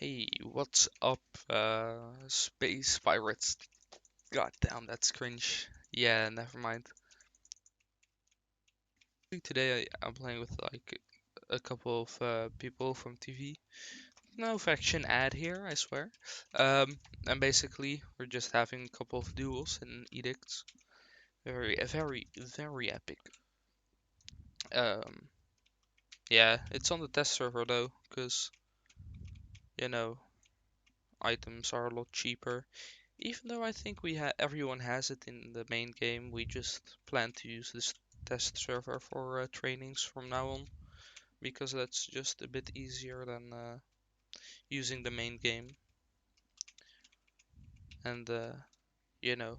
Hey, what's up, space pirates? God damn, that's cringe. Yeah, never mind. Today I'm playing with like a couple of people from TV. No faction ad here, I swear. And basically we're just having a couple of duels and edicts. Very epic. Um, yeah, it's on the test server though, because you know items are a lot cheaper. Even though I think everyone has it in the main game, we just plan to use this test server for trainings from now on because that's just a bit easier than using the main game. And you know,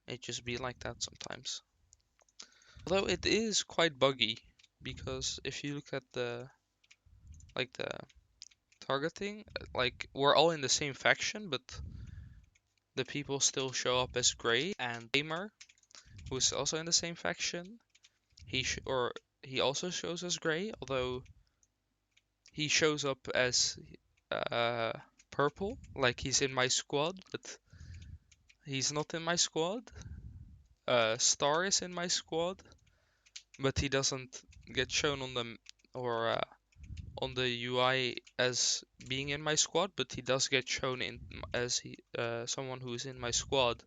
it just be like that sometimes. Although it is quite buggy because if you look at the targeting, like we're all in the same faction, but the people still show up as gray and gamer, who's also in the same faction. Or he also shows as gray, although he shows up as uh, purple, like he's in my squad, but he's not in my squad. Star is in my squad, but he doesn't get shown on the or on the UI as being in my squad, but he does get shown in as someone who is in my squad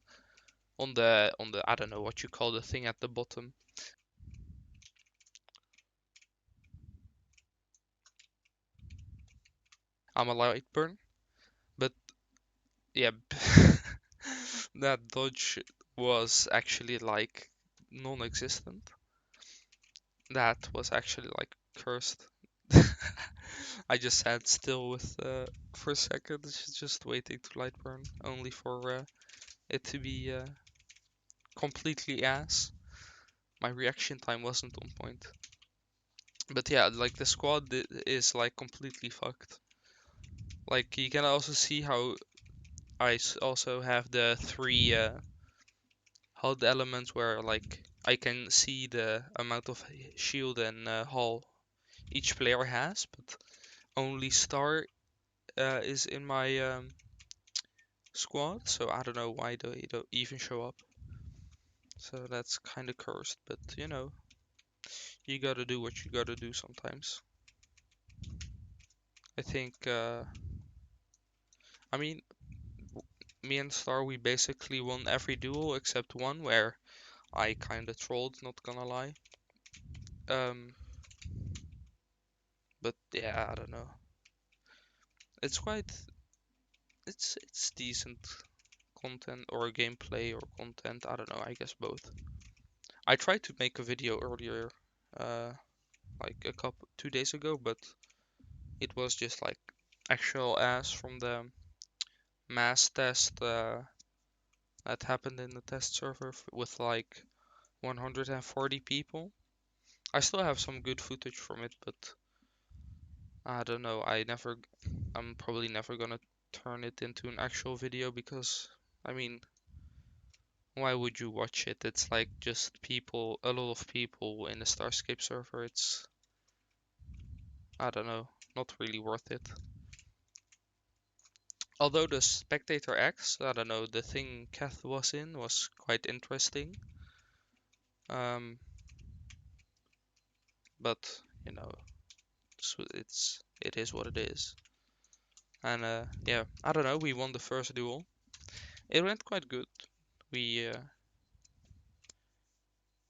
on the I don't know what you call the thing at the bottom. I'm a light burn, but yeah, that dodge was actually like non-existent. That was actually like cursed. I just sat still with for a second, just waiting to light burn, only for it to be completely ass. My reaction time wasn't on point. But yeah, like the squad is like completely fucked. Like you can also see how also have the three HUD elements where like I can see the amount of shield and hull each player has, but only Star is in my squad, so I don't know why they don't even show up. So that's kind of cursed, but you gotta do what you gotta do sometimes. I think, I mean, me and Star, we basically won every duel except one where I kind of trolled, not gonna lie. Um, but yeah, I don't know. It's quite, it's decent content or gameplay or content. I don't know. I guess both. I tried to make a video earlier, uh, like a couple 2 days ago, but it was just like actual ass from the mass test that happened in the test server with like 140 people. I still have some good footage from it, but I don't know. I'm probably never gonna turn it into an actual video because, I mean, why would you watch it? It's like just people, a lot of people in the Starscape server. I don't know, not really worth it. Although the Spectator X, I don't know, the thing Kath was in was quite interesting. Um, but it is what it is. And yeah, I don't know. We won the first duel. It went quite good. We uh,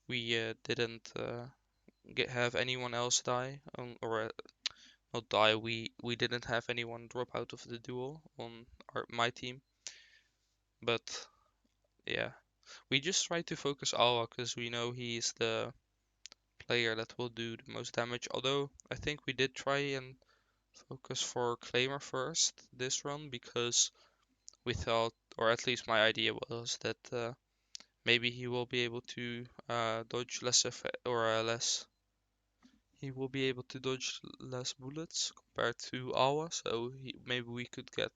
we didn't have anyone else die, or not die. We didn't have anyone drop out of the duel on my team. But yeah, we just tried to focus Awa because we know he's the player that will do the most damage. Although I think we did try and focus for Claimer first this run because we thought, or at least my idea was that maybe he will be able to dodge less or less. He will be able to dodge less bullets compared to Awa, so maybe we could get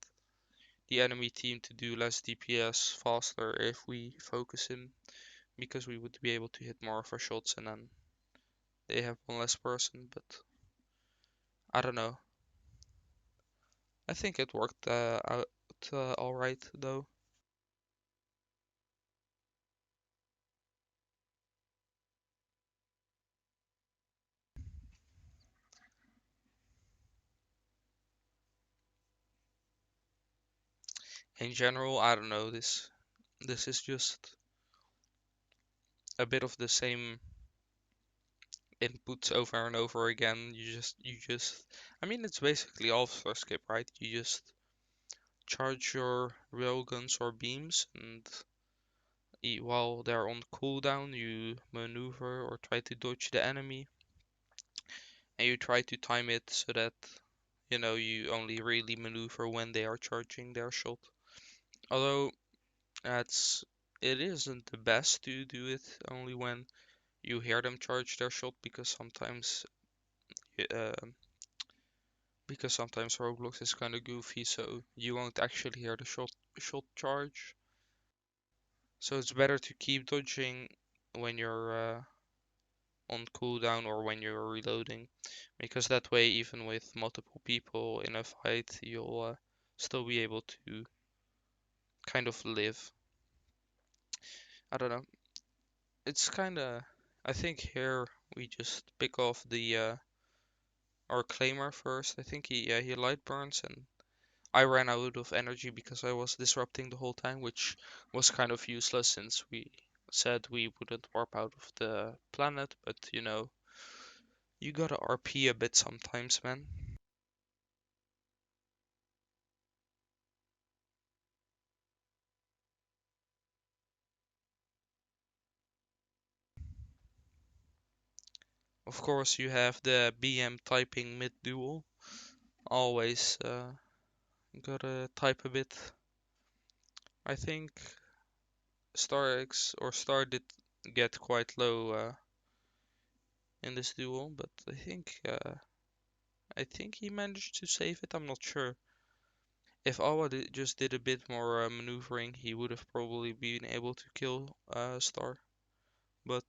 the enemy team to do less DPS faster if we focus him, because we would be able to hit more of our shots and then they have one less person, but I don't know. I think it worked out all right though. In general, I don't know. This is just a bit of the same inputs over and over again. You just I mean it's basically all star skip, right? You just charge your railguns or beams and while they're on cooldown you maneuver or try to dodge the enemy and you try to time it so that you only really maneuver when they are charging their shot. Although that's it isn't the best to do it only when you hear them charge their shot uh, because sometimes Roblox is kind of goofy, so you won't actually hear the shot charge. So it's better to keep dodging when you're on cooldown or when you're reloading, because that way, even with multiple people in a fight, you'll still be able to kind of live. I don't know. It's kind of. I think here we just pick off the our claimer first. I think he light burns and I ran out of energy because I was disrupting the whole time, which was kind of useless since we said we wouldn't warp out of the planet, but you gotta RP a bit sometimes, man. Of course, you have the BM typing mid-duel. Always gotta type a bit. I think Star X or Star did get quite low in this duel, but I think he managed to save it. I'm not sure. If Awa just did a bit more maneuvering, he would have probably been able to kill Star, but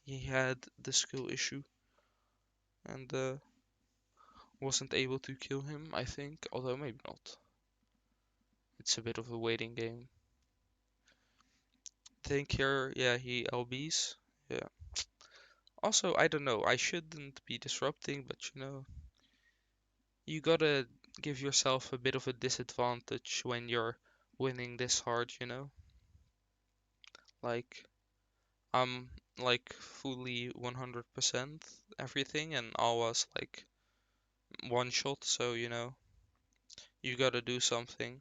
he had the skill issue and wasn't able to kill him, I think, although maybe not. It's a bit of a waiting game. Think here, yeah, he LBs. Yeah. Also, I don't know, I shouldn't be disrupting, but you gotta give yourself a bit of a disadvantage when you're winning this hard, Like, I'm like fully 100% everything, and I was like one shot, so you gotta do something.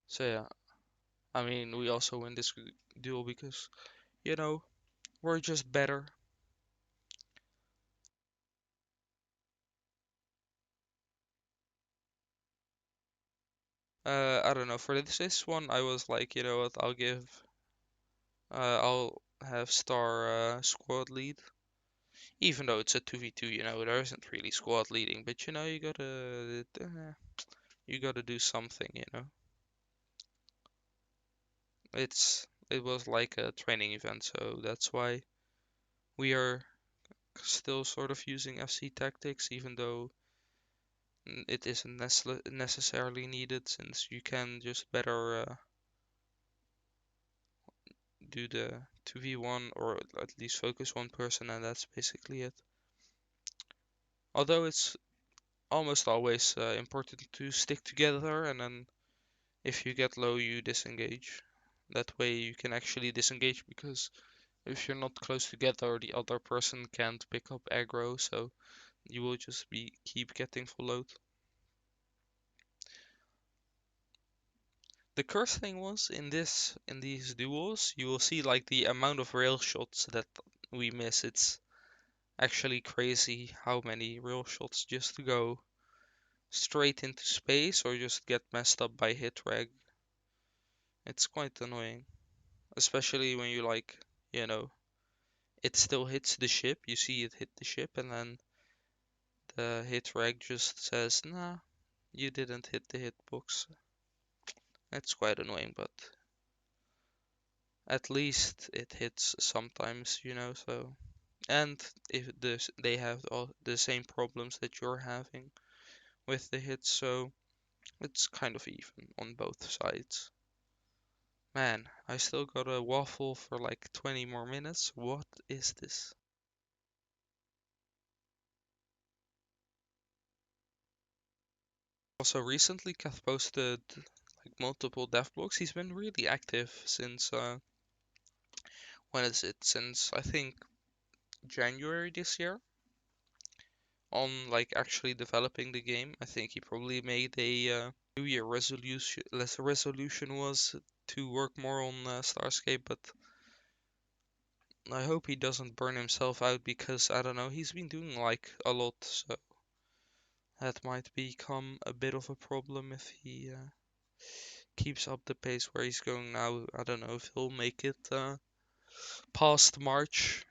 So yeah, I mean, we also win this duel because, you know, we're just better. I don't know, for this one, I was like, you know what, I'll have Star squad lead. Even though it's a 2v2, there isn't really squad leading, but you gotta do something, It was like a training event, so that's why we are still sort of using FC tactics, even though it isn't necessarily needed, since you can just better do the 2v1 or at least focus one person, and that's basically it. Although it's almost always important to stick together, and then if you get low, you disengage. That way you can actually disengage because if you're not close together, the other person can't pick up aggro, so you will just be keep getting full load. The cursed thing was in these duels, you will see like the amount of rail shots that we miss. It's actually crazy how many rail shots just go straight into space or just get messed up by hit reg. It's quite annoying, especially when you know, it still hits the ship. You see it hit the ship, and then the hit reg just says, "Nah, you didn't hit the hitbox." It's quite annoying, but at least it hits sometimes, so and if they have all the same problems that you're having with the hits, so it's kind of even on both sides. Man, I still got a waffle for like 20 more minutes. What is this? Also, recently Kath posted like multiple dev blogs. He's been really active since when is it? Since I think January this year on like actually developing the game. I think he probably made a New Year resolution. Less resolution was to work more on Starscape, but I hope he doesn't burn himself out because I don't know. He's been doing like a lot, so that might become a bit of a problem if he keeps up the pace where he's going now. I don't know if he'll make it past March.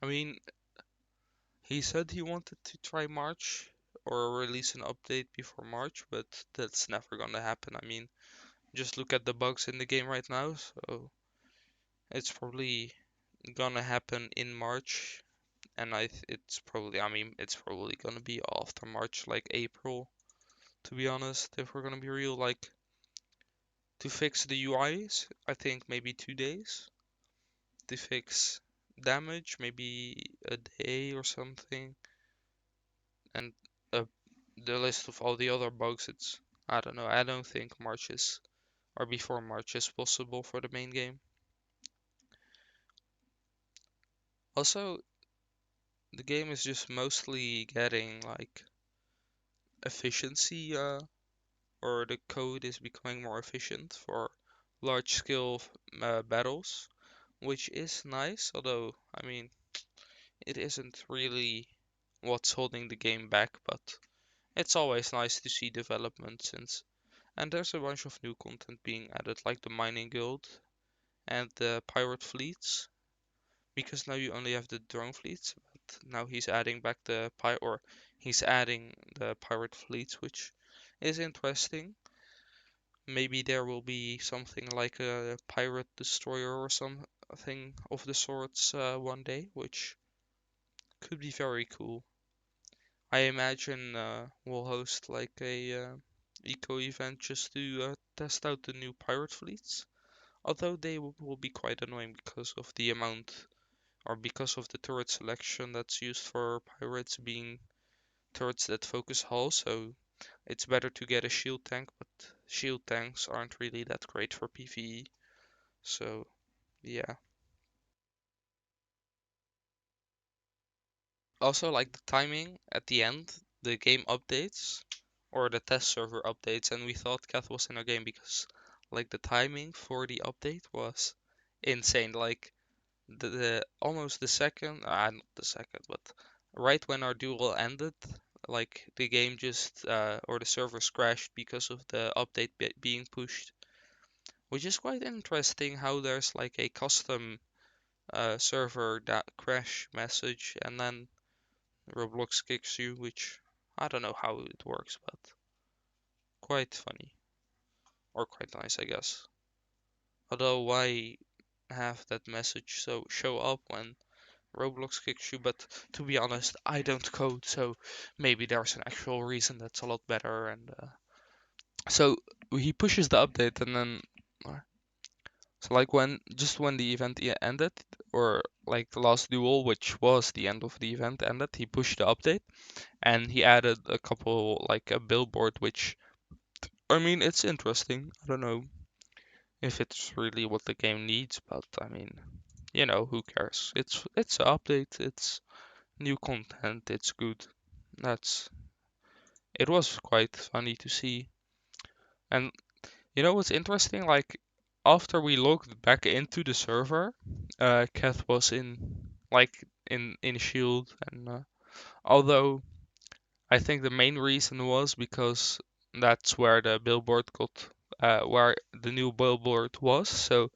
I mean, he said he wanted to try March or release an update before March, but that's never gonna happen. I mean, just look at the bugs in the game right now, so it's probably gonna happen in March, and it's probably, I mean, it's probably gonna be after March, like April, to be honest, if we're gonna be real, like to fix the UIs, I think maybe 2 days. To fix damage, maybe a day or something. And uh, the list of all the other bugs, it's, I don't know. I don't think March is, or before March is possible for the main game. Also, the game is just mostly getting like efficiency, or the code is becoming more efficient for large scale battles, which is nice. Although, I mean, it isn't really what's holding the game back, but it's always nice to see development since. And there's a bunch of new content being added, like the mining guild and the pirate fleets, because now you only have the drone fleets, but now he's adding back he's adding the pirate fleets, which is interesting. Maybe there will be something like a pirate destroyer or something of the sorts one day, which could be very cool. I imagine we'll host like a eco event just to test out the new pirate fleets. Although they will be quite annoying because of the amount, or because of the turret selection that's used for pirates being turrets that focus hull, so it's better to get a shield tank, but shield tanks aren't really that great for PvE. So yeah. Also, like the timing at the end, the game updates or the test server updates, and we thought Kath was in our game because like the timing for the update was insane. Like the almost the second, not the second, but right when our duel ended, like the game just or the servers crashed because of the update being pushed, which is quite interesting. How there's like a custom server that crash message, and then Roblox kicks you, which I don't know how it works, but quite funny or quite nice, I guess. Although why have that message so show up when Roblox kicks you? But to be honest, I don't code, so maybe there's an actual reason that's a lot better. And so he pushes the update, and then so like when the event ended, or like the last duel, which was the end of the event ended, he pushed the update and he added a couple like a billboard, which I mean it's interesting. I don't know if it's really what the game needs, but I mean, who cares? It's an update, it's new content, it's good. That's it was quite funny to see. And what's interesting? Like after we logged back into the server, Kath was in Shield, and although I think the main reason was because that's where the billboard got where the new billboard was. So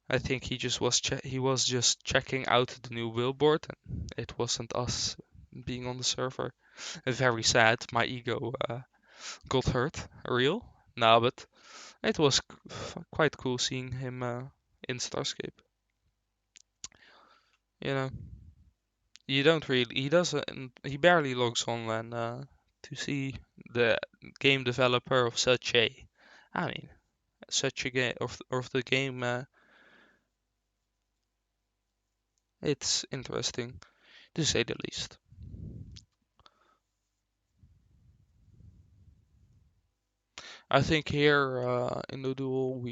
I think he was just checking out the new billboard, and it wasn't us being on the server. Very sad. My ego got hurt. Real. No, but it was quite cool seeing him in Starscape. You know. You don't really. He doesn't. He barely logs on when to see the game developer of such a. I mean, such a game of the game. It's interesting to say the least. I think here in the duel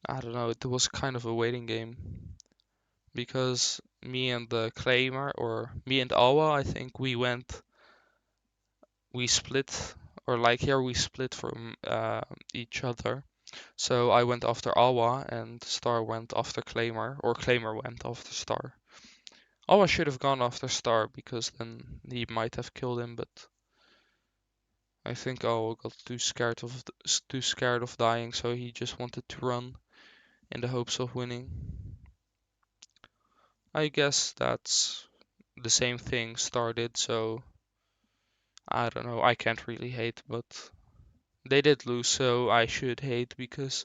I don't know, it was kind of a waiting game because me and the claimer or me and Awa, I think we split or like here we split from each other. So I went after Awa and Star went after Claimer or Claimer went after Star. Awa should have gone after Star because then he might have killed him, but I think Awa got too scared of dying, so he just wanted to run in the hopes of winning. I guess that's the same thing started, so I don't know. I can't really hate, but they did lose, so I should hate because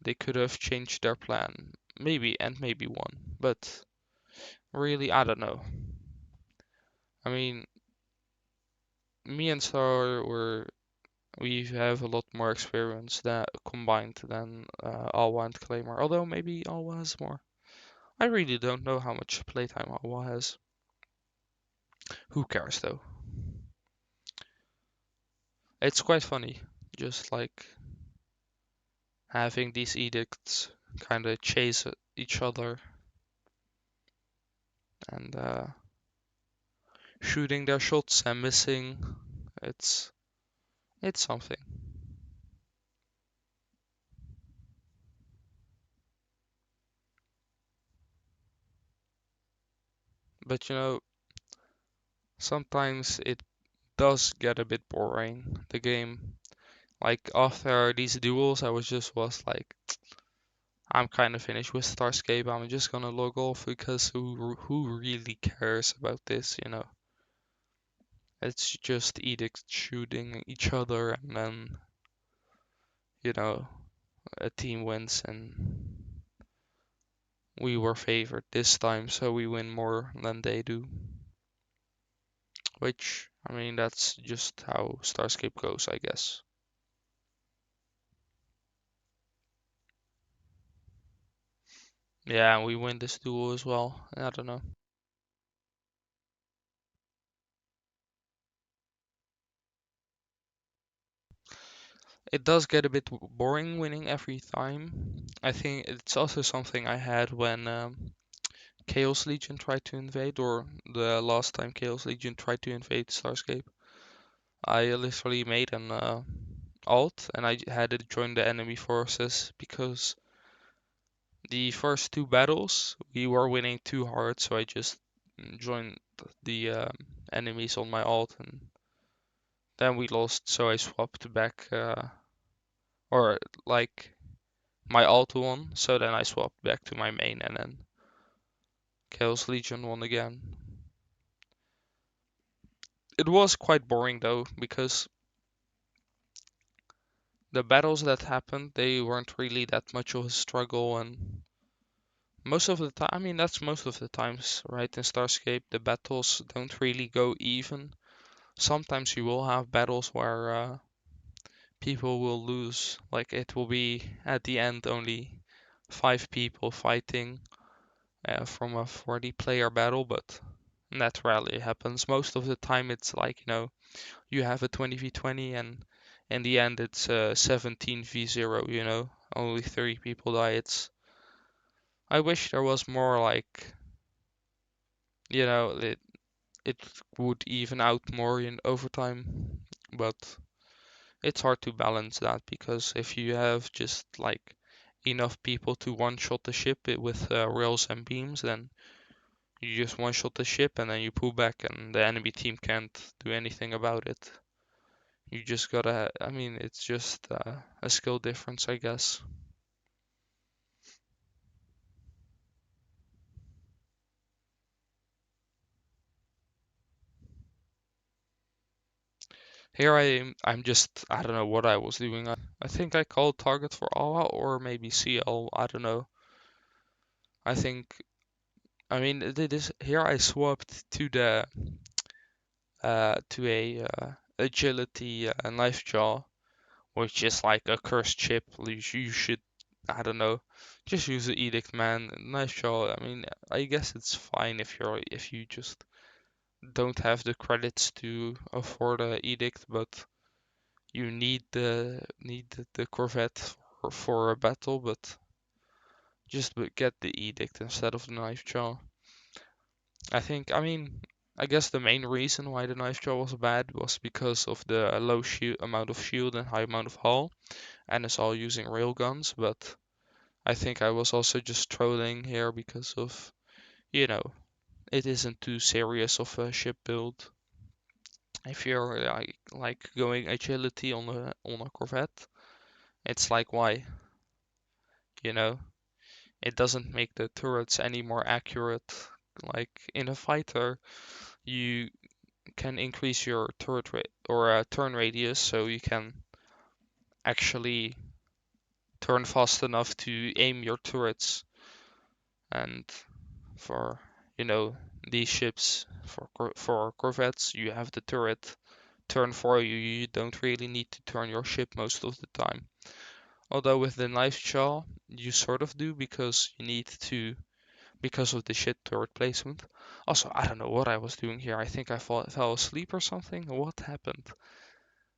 they could have changed their plan. Maybe and maybe won, but really, I don't know. I mean, me and Star we have a lot more experience that combined than Alwa and Claymore. Although maybe Alwa has more. I really don't know how much playtime Alwa has. Who cares though? It's quite funny, just like having these edicts kind of chase each other and shooting their shots and missing. It's it's something. But sometimes it does get a bit boring, the game. Like after these duels, was like, I'm kind of finished with Starscape. I'm just gonna log off because who really cares about this? It's just edicts shooting each other and then, you know, a team wins and we were favored this time, so we win more than they do. Which, I mean, that's just how Starscape goes, I guess. Yeah, and we win this duel as well. I don't know. It does get a bit boring winning every time. I think it's also something I had when Chaos Legion tried to invade, or the last time Chaos Legion tried to invade Starscape. I literally made an alt and I had to join the enemy forces because the first two battles we were winning too hard, so I just joined the enemies on my alt and then we lost, so I swapped back, or like my alt won, so then I swapped back to my main and then Chaos Legion won again. It was quite boring though, because the battles that happened, they weren't really that much of a struggle and most of the time, I mean, that's most of the times, right? In Starscape, the battles don't really go even. Sometimes you will have battles where people will lose. Like it will be at the end only 5 people fighting from a 40 player battle, but that rarely happens. Most of the time, it's like, you have a 20v20 and in the end, it's 17v0, only 3 people die. I wish there was more like, it it would even out more in overtime, but it's hard to balance that because if you have just like enough people to one-shot the ship with rails and beams, then you just one-shot the ship and then you pull back and the enemy team can't do anything about it. You just gotta, I mean, it's just a skill difference, I guess. Here I'm just, I don't know what I was doing. I think I called target for AWA or maybe CL, I don't know. I think I mean, this here I swapped to the to a agility knife jaw, which is like a cursed chip. You should, I don't know, just use the edict, man. Knife jaw. I mean, I guess it's fine if you just don't have the credits to afford a edict, but you need the Corvette for a battle, but just get the edict instead of the knife jaw. I mean, I guess the main reason why the knife jaw was bad was because of the low shield amount of shield and high amount of hull, and it's all using railguns. But I think I was also just trolling here because of, you know, it isn't too serious of a ship build. If you're like going agility on a Corvette, it's like why, you know, it doesn't make the turrets any more accurate. Like in a fighter, you can increase your turret rate or turn radius, so you can actually turn fast enough to aim your turrets. And for these ships, for corvettes, you have the turret turn for you. You don't really need to turn your ship most of the time. Although with the knife jaw, you sort of do because you need to because of the shit turret placement. Also, I don't know what I was doing here. I think I fell asleep or something. What happened?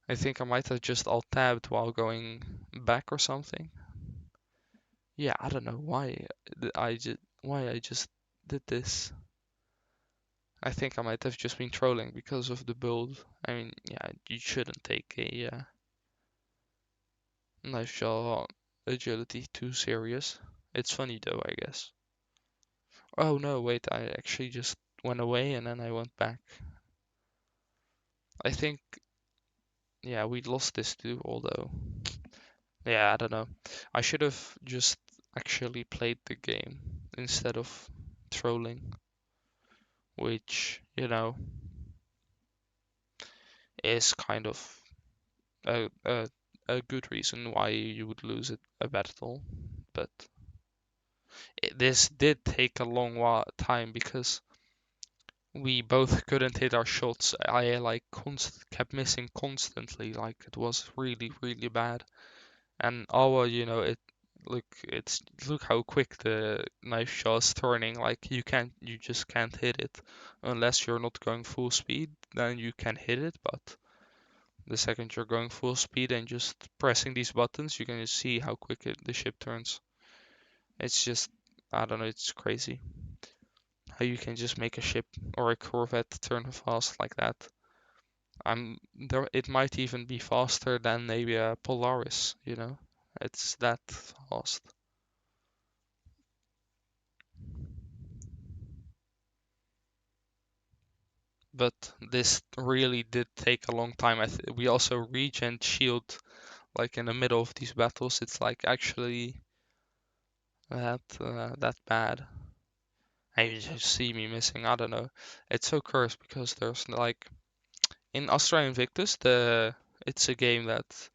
I think I might have just alt-tabbed while going back or something. Yeah, I don't know why I just did this. I think I might have just been trolling because of the build. I mean, yeah, you shouldn't take a knife jaw agility too serious. It's funny though, I guess. Oh no, wait, I actually just went away and then I went back. I think, yeah, we lost this too, although, yeah, I don't know. I should have just actually played the game instead of trolling, which, is kind of a good reason why you would lose a battle. But this did take a long time because we both couldn't hit our shots. I like kept missing constantly. Like it was really, really bad. And Awa, look how quick the knife shot's turning. Like you just can't hit it unless you're not going full speed. Then you can hit it, but the second you're going full speed and just pressing these buttons, you can just see how quick the ship turns. It's just, I don't know, it's crazy how you can just make a ship or a corvette turn fast like that. It might even be faster than maybe a Polaris, It's that fast. But this really did take a long time. We also regen shield like in the middle of these battles. It's like actually that bad. And you just see me missing. I don't know. It's so cursed because there's like in Astra Invictus, the it's a game that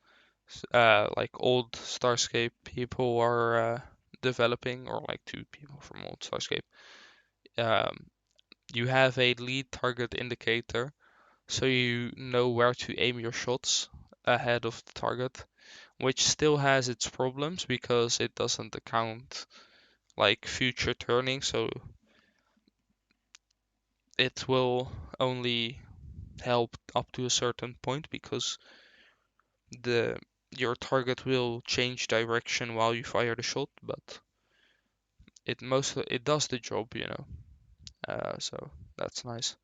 like old Starscape people are developing, or like two people from old Starscape. Um, you have a lead target indicator, so you know where to aim your shots ahead of the target, which still has its problems because it doesn't account like future turning, so it will only help up to a certain point because the your target will change direction while you fire the shot, but it does the job. So that's nice.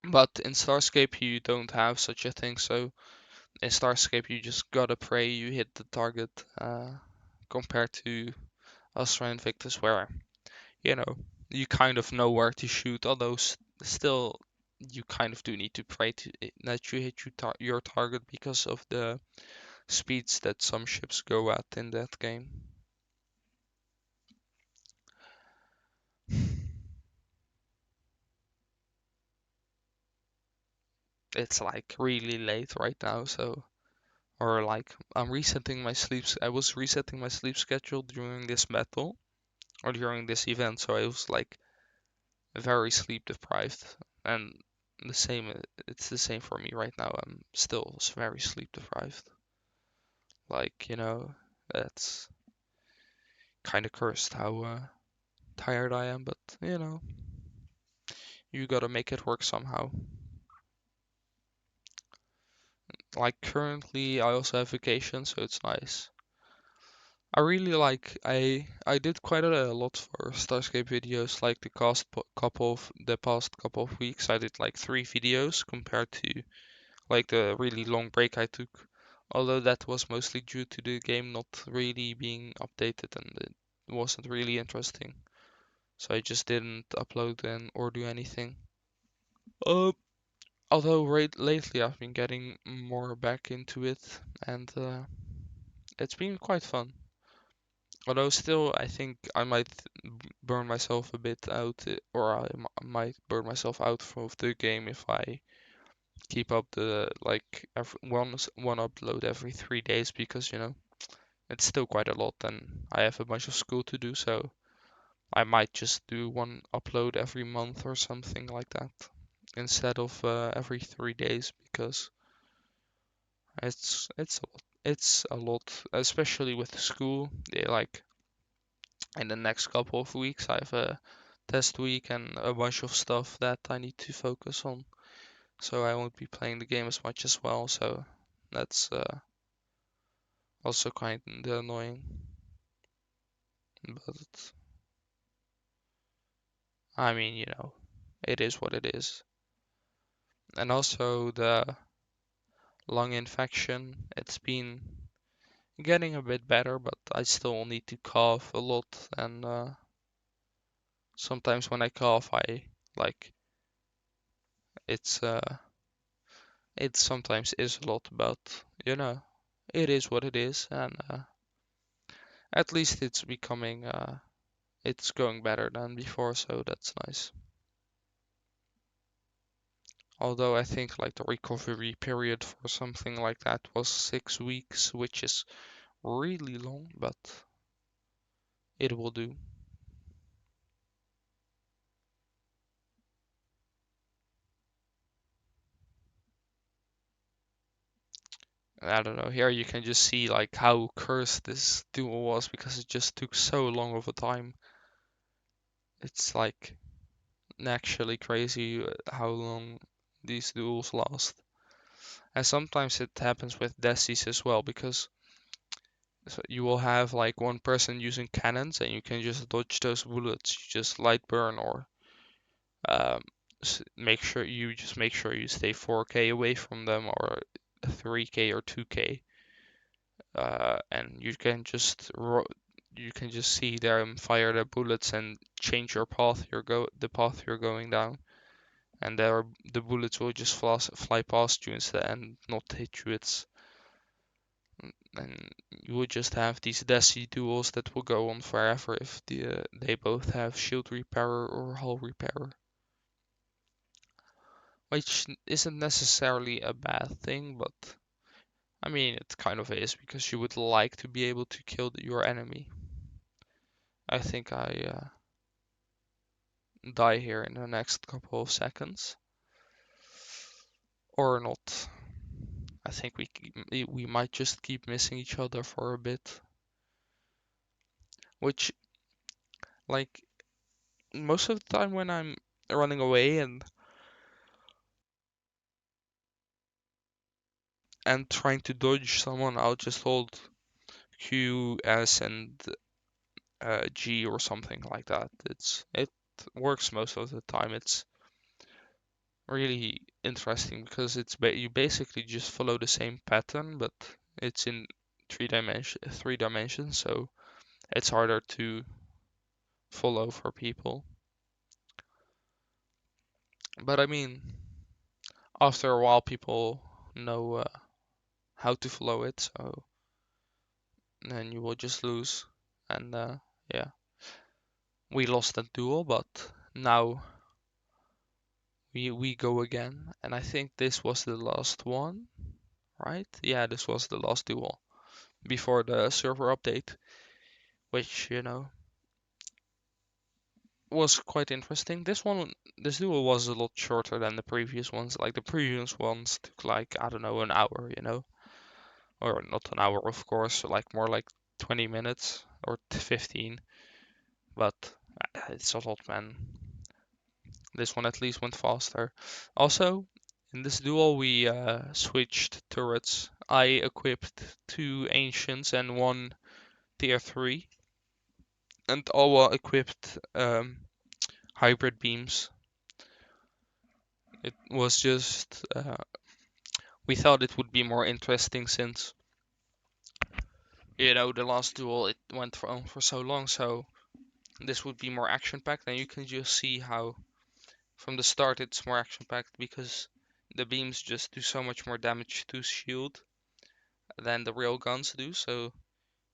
But in Starscape you don't have such a thing, so in Starscape you just gotta pray you hit the target, compared to Astra Invictus where you know you kind of know where to shoot, although still you kind of do need to pray that you hit your target because of the speeds that some ships go at in that game. It's like really late right now, so Or like I'm resetting my I was resetting my sleep schedule during this battle or during this event, so I was like very sleep deprived. And the same, it's the same for me right now. I'm still very sleep deprived. Like, that's kind of cursed how tired I am, but you gotta make it work somehow. Like currently, I also have vacation, so it's nice. I really like I did quite a lot for Starscape videos. Like the past couple of weeks, I did like 3 videos compared to like the really long break I took. Although that was mostly due to the game not really being updated and it wasn't really interesting. So I just didn't upload and or do anything. Uh, Although lately I've been getting more back into it and it's been quite fun. Although still, I think I might burn myself a bit out, or might burn myself out of the game if I keep up the like one upload every 3 days because it's still quite a lot and I have a bunch of school to do, so I might just do one upload every month or something like that instead of every 3 days because it's a lot. It's a lot, especially with school. Like in the next couple of weeks, I have a test week and a bunch of stuff that I need to focus on. So I won't be playing the game as much as well. So that's also kind of annoying. But I mean, it is what it is. And also the lung infection, it's been getting a bit better, but I still need to cough a lot. And sometimes when I cough, I like it's it sometimes is a lot, but it is what it is, and at least it's going better than before, so that's nice. Although I think like the recovery period for something like that was 6 weeks, which is really long, but it will do. I don't know, here you can just see like how cursed this duel was because it just took so long of a time. It's like actually crazy how long these duels last. And sometimes it happens with desis as well because you will have like one person using cannons and you can just dodge those bullets. You just light burn or um, make sure you stay 4K away from them or 3K or 2K, and you can just see them fire their bullets and change your path. The path you're going down, and the bullets will just fly past you instead and not hit you. And you will just have these Desi duels that will go on forever if they both have shield repairer or hull repairer. Which isn't necessarily a bad thing, but I mean it kind of is because you would like to be able to kill your enemy. I think I die here in the next couple of seconds. Or not. I think we might just keep missing each other for a bit. Which, like, most of the time when I'm running away and trying to dodge someone, I'll just hold Q, S, and G or something like that. It works most of the time. It's really interesting because you basically just follow the same pattern, but it's in three dimensions, so it's harder to follow for people. But I mean, after a while, people know how to follow it, so then you will just lose. And yeah, we lost that duel, but now we go again, and I think this was the last one, right? Yeah, this was the last duel before the server update, which, was quite interesting. This duel was a lot shorter than the previous ones. Like the previous ones took like, I don't know, an hour, or not an hour, of course, like more like 20 minutes or 15, but it's a lot, man. This one at least went faster. Also, in this duel, we switched turrets. I equipped 2 ancients and 1 tier 3, and Alwa equipped hybrid beams. It was just we thought it would be more interesting since the last duel it went on for so long, so this would be more action packed, and you can just see how from the start it's more action packed because the beams just do so much more damage to shield than the real guns do. So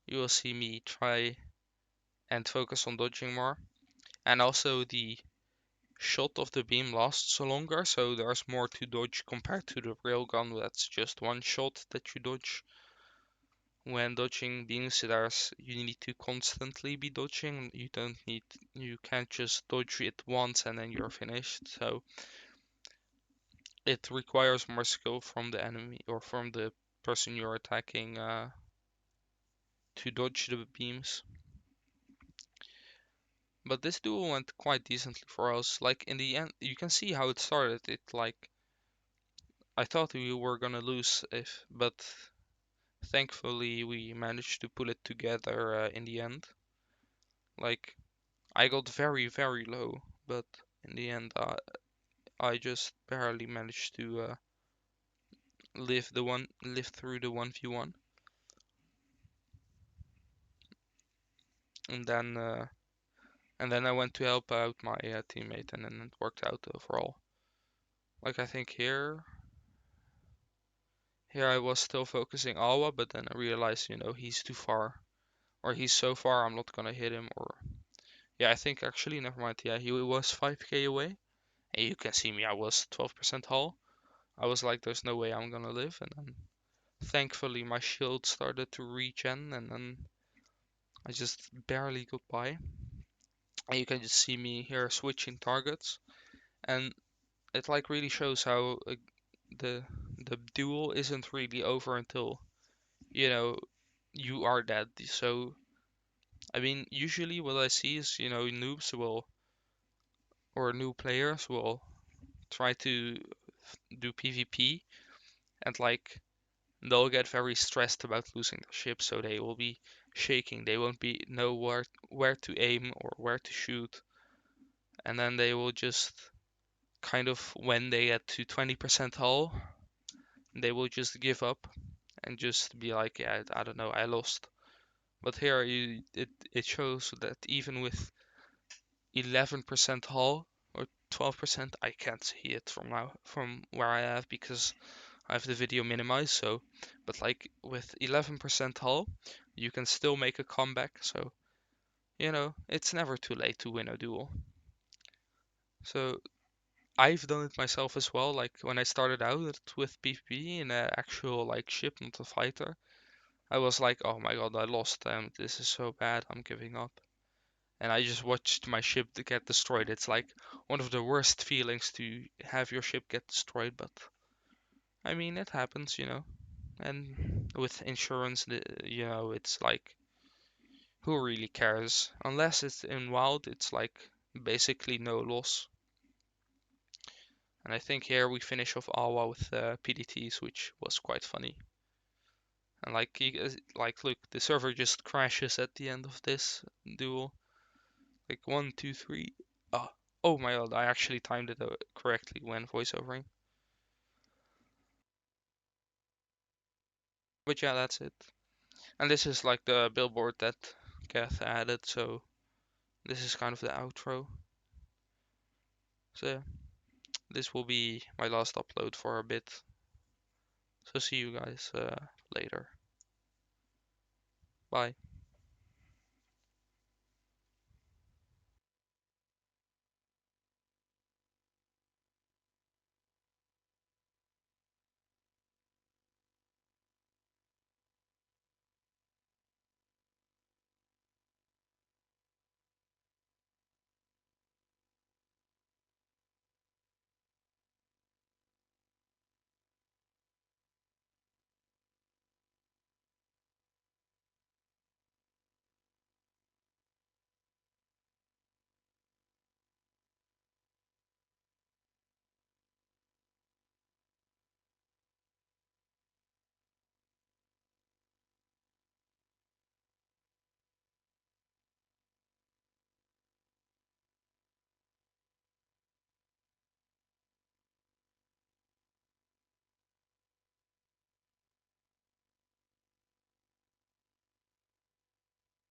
you will see me try and focus on dodging more, and also the shot of the beam lasts longer, so there's more to dodge compared to the real gun that's just one shot that you dodge. When dodging beams, you need to constantly be dodging. You can't just dodge it once and then you're finished. So it requires more skill from the enemy or from the person you're attacking to dodge the beams. But this duel went quite decently for us. Like in the end, you can see how it started. I thought we were gonna lose but thankfully we managed to pull it together in the end. Like I got very, very low, but in the end, I just barely managed to live through the 1v1, and then I went to help out my teammate, and then it worked out overall. Like I think here I was still focusing Alwa, but then I realized, he's too far, or he's so far, I'm not gonna hit him, or yeah, I think actually, never mind. Yeah, he was 5k away, and you can see me, I was 12% hull. I was like, there's no way I'm gonna live, and then thankfully my shield started to regen, and then I just barely got by. And you can just see me here switching targets, and it like really shows how the the duel isn't really over until you know you are dead. So I mean, usually what I see is noobs will or new players will try to do PvP, and like they'll get very stressed about losing their ship, so they will be shaking. They won't be know where to aim or where to shoot, and then they will just kind of when they get to 20% hull, they will just give up and just be like, yeah, I don't know, I lost. But here it shows that even with 11% hull or 12%, I can't see it from where I have because I have the video minimized. So, but like with 11% hull, you can still make a comeback. So, it's never too late to win a duel. So I've done it myself as well. Like when I started out with PvP in an actual like ship, not a fighter, I was like, oh my god, I lost them. This is so bad. I'm giving up. And I just watched my ship to get destroyed. It's like one of the worst feelings to have your ship get destroyed, but I mean, it happens. And with insurance, it's like, who really cares? Unless it's in wild, it's like basically no loss. And I think here we finish off Awa with PDTs, which was quite funny. And like, look, the server just crashes at the end of this duel. Like 1, 2, 3. Oh my god, I actually timed it correctly when voiceovering. But yeah, that's it. And this is like the billboard that Kath added, so this is kind of the outro. So yeah, this will be my last upload for a bit. So see you guys later. Bye.